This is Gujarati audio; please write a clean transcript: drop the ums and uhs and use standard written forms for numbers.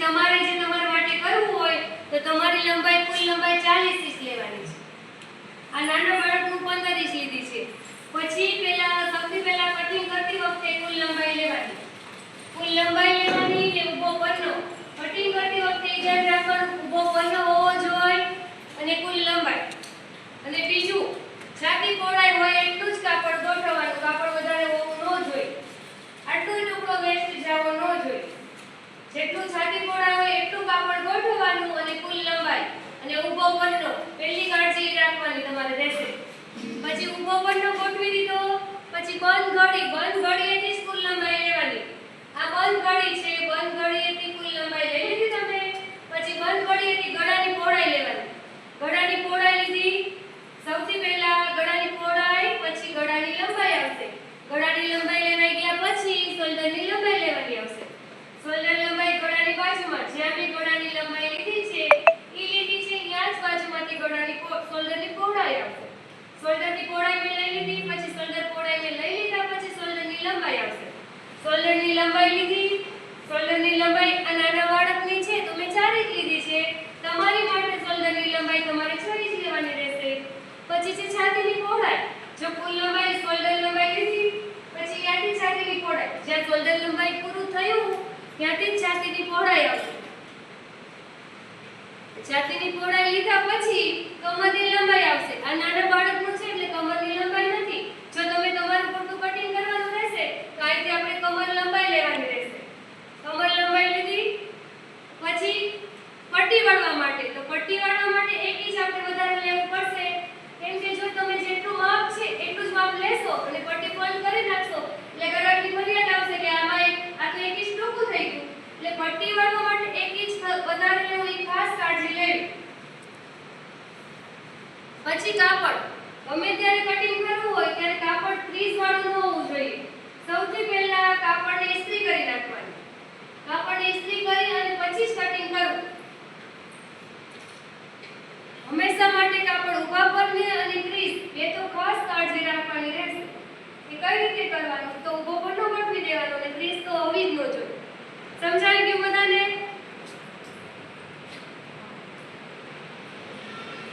તમારે જે તમારા માટે કરવું હોય તો તમારી લંબાઈ કુલ લંબાઈ 40 ઇંચ લેવાની છે. આ નાના બાળકનું 15 ઇંચ લીધી છે. પછી સૌથી પહેલા કટિંગ કરતી વખતે કુલ લંબાઈ લેવાની. કુલ લંબાઈ લેવાની એટલે ઊભો પન્નો. કટિંગ કરતી વખતે ધ્યાન રાખવાનું ઊભો પન્નો હોવો જોઈએ અને કુલ લંબાઈ. અને બીજું છાતી પહોળાઈ હોય એટલું જ કાપડ ગોઠવવાનું. કાપડ વધારે હોવું ન જોઈએ. આટલો ટુકડો વેસ્ટ જવો ન જોઈએ. જેટલું છાતી પહોળાઈ હોય એટલું કાપડ ગોઠવવાનું અને કુલ લંબાઈ અને ઊભો પન્નો પહેલી કાળજી રાખવાની તમારે રહેશે. પછી ઊભો પન્નો ગોઠવી દીધો પછી બંધ ઘડીએથી કુલ લંબાઈ લેવાની. આ બંધ ઘડી છે. બંધ ઘડીએથી કુલ લંબાઈ લઈ લીધી તમે. પછી બંધ ઘડીએથી ગળાની પહોળાઈ લેવાની. ગળાની પહોળાઈ લીધી. સૌથી પહેલા ગળાની પહોળાઈ પછી ગળાની લંબાઈ આવશે. ગળાની લંબાઈ લેવાઈ ગયા પછી શોલ્ડરની લંબાઈ લેવાની આવશે. શોલ્ડર લંબાઈ ગળાની બાજુમાં જ્યાં મેં ગળાની લંબાઈ લીધી છે એ લીધી છે ત્યાં જ બાજુમાંથી ગળાની શોલ્ડરની પહોળાઈ આવશે. શોલ્ડરની પહોળાઈ મેં લઈ લીધી પછી શોલ્ડર પહોળાઈ મેં લઈ લીધા પછી શોલ્ડરની લંબાઈ આવશે. શોલ્ડરની લંબાઈ લીધી. શોલ્ડરની લંબાઈ આ નાના બાળકની છે તો મેં 4 ઇંચ લીધી છે. તમારી માટે શોલ્ડરની લંબાઈ તમારે 6 ઇંચ લેવાની રહેશે. પછી છે છાતીની પહોળાઈ. જો કુલ લંબાઈ શોલ્ડર લંબાઈ લીધી પછી ત્યાંથી છાતીની પહોળાઈ. જ્યાં શોલ્ડર લંબાઈ પૂરું થયું ત્યાંથી છાતીની પહોળાઈ આવશે. છાતીની પહોળાઈ લીધા પછી કમરની લંબાઈ આવશે. આ નાના બાળકનું છે એટલે કમરની લંબાઈ નથી. જો તમે તમારું પૂરતું કટિંગ કરવાનું રહેશે તો આ રીતે આપણે કમર લંબાઈ લેવાની રહેશે. કમર લંબાઈ લીધી. પછી પટ્ટી વાળવા માટે તો પટ્ટી વાળવા માટે 1 ઇંચ આપણે વધારે લેવું પડશે. કેમ કે જો તમે જેટલું માપ છે એટલું જ માપ લેશો અને પટ્ટી ફોલ્ડ કરી નાખશો એટલે ગળાની ફરિયાદ આવશે કે આમાં આ તો 1 ઇંચ ટૂંકું થઈ ગયું. એટલે પટ્ટી વાળવા માટે 1 ઇંચ વધારે લેવું એ ખાસ કાળજી લેવી. પછી કાપડ ગમે ત્યારે કટિંગ કરવું હોય ત્યારે કાપડ ક્રીઝ વાળું ન હોવું જોઈએ. સૌથી પહેલા કાપડને ઇસ્ત્રી કરી નાખવાની. કાપડને ઇસ્ત્રી કરી અને પછી જ કટિંગ કરવું. હંમેશા માટે કાપડ ઊભા પરને અને ક્રીઝ એ તો ખાસ કાળજી રાખવાની રહેશે. એ કઈ રીતે કરવાનું તો ઊભો પન્નો ગોઠવી દેવાનો અને ક્રીઝ તો હોવી જ ન જોઈએ. સમજાઈ ગયું બધાને?